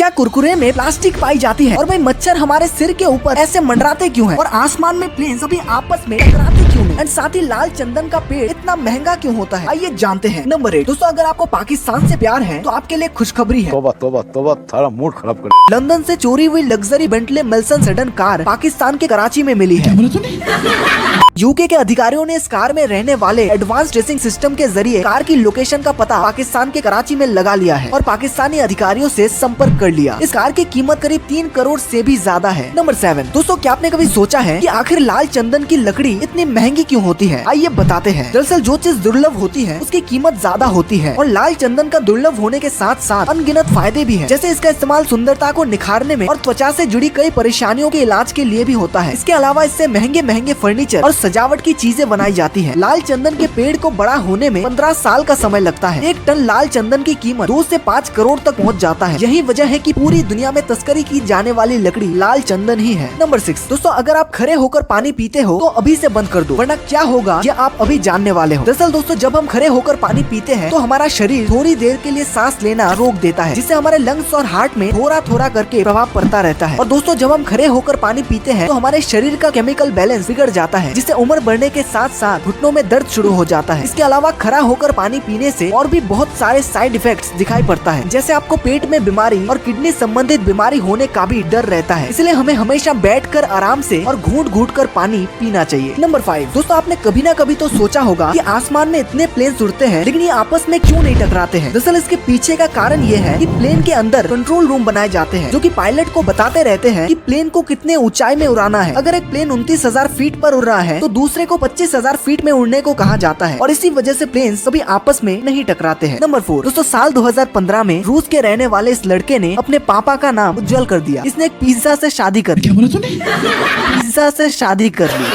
क्या कुरकुरे में प्लास्टिक पाई जाती है? और भाई मच्छर हमारे सिर के ऊपर ऐसे मंडराते क्यों हैं? और आसमान में प्लेन सभी आपस में टकराते क्यों हैं? एंड साथ ही लाल चंदन का पेड़ इतना महंगा क्यों होता है? आइए जानते हैं। नंबर 8 दोस्तों, अगर आपको पाकिस्तान से प्यार है तो आपके लिए खुशखबरी है। तौबा तौबा तौबा, सारा मूड खराब कर। लंदन से चोरी हुई luxury Bentley Mulsanne sedan car Pakistan के कराची में मिली है। यूके के अधिकारियों ने इस कार में रहने वाले एडवांस ट्रेसिंग सिस्टम के जरिए कार की लोकेशन का पता पाकिस्तान के कराची में लगा लिया है और पाकिस्तानी अधिकारियों से संपर्क कर लिया। इस कार की कीमत करीब 3 करोड़ से भी ज्यादा है। नंबर 7 दोस्तों, क्या आपने कभी सोचा है कि आखिर लाल चंदन की लकड़ी इतनी महंगी क्यों होती है? आइए बताते हैं। दरअसल जो चीज दुर्लभ होती है उसकी कीमत ज्यादा होती है और लाल चंदन का दुर्लभ होने के साथ साथ अनगिनत फायदे भी है। जैसे इसका इस्तेमाल सुंदरता को निखारने में और त्वचा से जुड़ी कई परेशानियों के इलाज के लिए भी होता है। इसके अलावा इससे महंगे महंगे फर्नीचर और सजावट की चीजें बनाई जाती हैं। लाल चंदन के पेड़ को बड़ा होने में 15 साल का समय लगता है। 1 टन लाल चंदन की कीमत 2 से 5 करोड़ तक पहुंच जाता है। यही वजह है कि पूरी दुनिया में तस्करी की जाने वाली लकड़ी लाल चंदन ही है। नंबर 6 दोस्तों, अगर आप खड़े होकर पानी पीते हो तो अभी से बंद कर दो, वरना क्या होगा ये आप अभी जानने वाले हो। दरअसल दोस्तों, जब हम खड़े होकर पानी पीते हैं तो हमारा शरीर थोड़ी देर के लिए सांस लेना रोक देता है, जिससे हमारे लंग्स और हार्ट में थोड़ा थोड़ा करके प्रभाव पड़ता रहता है। और दोस्तों, जब हम खड़े होकर पानी पीते हैं तो हमारे शरीर का केमिकल बैलेंस बिगड़ जाता है, जिससे उम्र बढ़ने के साथ साथ घुटनों में दर्द शुरू हो जाता है। इसके अलावा खड़ा होकर पानी पीने से और भी बहुत सारे साइड इफेक्ट्स दिखाई पड़ता है, जैसे आपको पेट में बीमारी और किडनी संबंधित बीमारी होने का भी डर रहता है। इसलिए हमें हमेशा बैठकर आराम से और घूंट घूंट कर पानी पीना चाहिए। नंबर 5 दोस्तों, आपने कभी ना कभी तो सोचा होगा कि आसमान में इतने प्लेन उड़ते हैं लेकिन ये आपस में क्यों नहीं टकराते हैं? दरअसल इसके पीछे का कारण ये है कि प्लेन के अंदर कंट्रोल रूम बनाए जाते हैं जो कि पायलट को बताते रहते हैं कि प्लेन को कितने ऊंचाई में उड़ाना है। अगर एक प्लेन 29,000 फीट पर उड़ रहा है तो दूसरे को 25,000 फीट में उड़ने को कहा जाता है और इसी वजह से प्लेन सभी आपस में नहीं टकराते हैं। नंबर 4 दोस्तों, साल 2015 में रूस के रहने वाले इस लड़के ने अपने पापा का नाम उज्जवल कर दिया। इसने एक पिज्जा से शादी कर ली। पिज्जा से शादी कर ली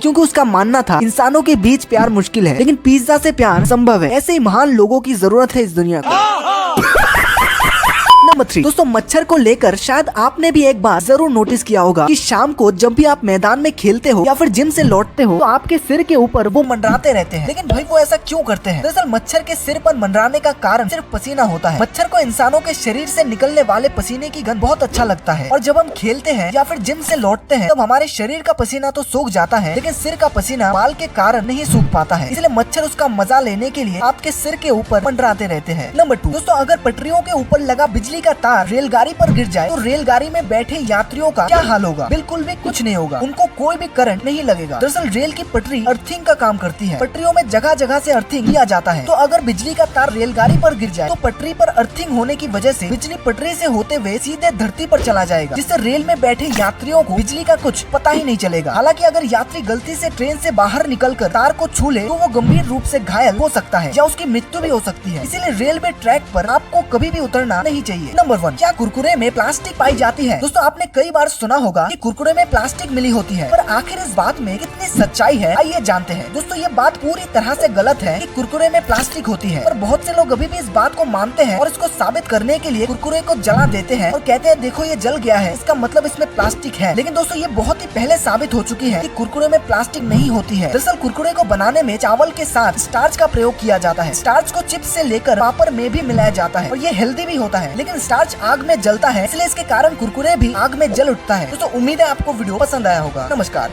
क्योंकि उसका मानना था इंसानों के बीच प्यार मुश्किल है लेकिन पिज्जा से प्यार संभव है। ऐसे ही महान लोगों की जरूरत है इस दुनिया को। नंबर 3 दोस्तों, मच्छर को लेकर शायद आपने भी एक बात जरूर नोटिस किया होगा कि शाम को जब भी आप मैदान में खेलते हो या फिर जिम से लौटते हो तो आपके सिर के ऊपर वो मंडराते रहते हैं। लेकिन भाई वो ऐसा क्यों करते हैं? दरअसल मच्छर के सिर पर मंडराने का कारण सिर्फ पसीना होता है। मच्छर को इंसानों के शरीर से निकलने वाले पसीने की गंध बहुत अच्छा लगता है और जब हम खेलते हैं या फिर जिम से लौटते हैं तब हमारे शरीर का पसीना तो सूख जाता है लेकिन सिर का पसीना बाल के कारण नहीं सूख पाता है। इसलिए मच्छर उसका मजा लेने के लिए आपके सिर के ऊपर मंडराते रहते हैं। नंबर 2 दोस्तों, अगर पटरियों के ऊपर लगा बिजली का तार रेलगाड़ी पर गिर जाए तो रेलगाड़ी में बैठे यात्रियों का क्या हाल होगा? बिल्कुल भी कुछ नहीं होगा, उनको कोई भी करंट नहीं लगेगा। दरअसल रेल की पटरी अर्थिंग का काम करती है। पटरियों में जगह जगह से अर्थिंग किया जाता है, तो अगर बिजली का तार रेलगाड़ी पर गिर जाए तो पटरी पर अर्थिंग होने की वजह से बिजली पटरी से होते हुए सीधे धरती पर चला जाएगा, जिससे रेल में बैठे यात्रियों को बिजली का कुछ पता ही नहीं चलेगा। हालांकि अगर यात्री गलती से ट्रेन से बाहर निकलकर तार को छू ले तो वो गंभीर रूप से घायल हो सकता है या उसकी मृत्यु भी हो सकती है। इसीलिए रेलवे ट्रैक पर आपको कभी भी उतरना नहीं चाहिए। नंबर 1 क्या कुरकुरे में प्लास्टिक पाई जाती है? दोस्तों, आपने कई बार सुना होगा कि कुरकुरे में प्लास्टिक मिली होती है, पर आखिर इस बात में कितनी सच्चाई है आइए जानते हैं। दोस्तों, ये बात पूरी तरह से गलत है कि कुरकुरे में प्लास्टिक होती है, पर बहुत से लोग अभी भी इस बात को मानते हैं और इसको साबित करने के लिए कुरकुरे को जला देते हैं और कहते हैं देखो ये जल गया है, इसका मतलब इसमें प्लास्टिक है। लेकिन दोस्तों, ये बहुत ही पहले साबित हो चुकी है कि कुरकुरे में प्लास्टिक नहीं होती है। दरअसल कुरकुरे को बनाने में चावल के साथ स्टार्च का प्रयोग किया जाता है। स्टार्च को चिप्स से लेकर पापड़ में भी मिलाया जाता है और ये हेल्दी भी होता है, लेकिन स्टार्च आग में जलता है इसलिए इसके कारण कुरकुरे भी आग में जल उठता है। दोस्तों, उम्मीद है आपको वीडियो पसंद आया होगा। नमस्कार।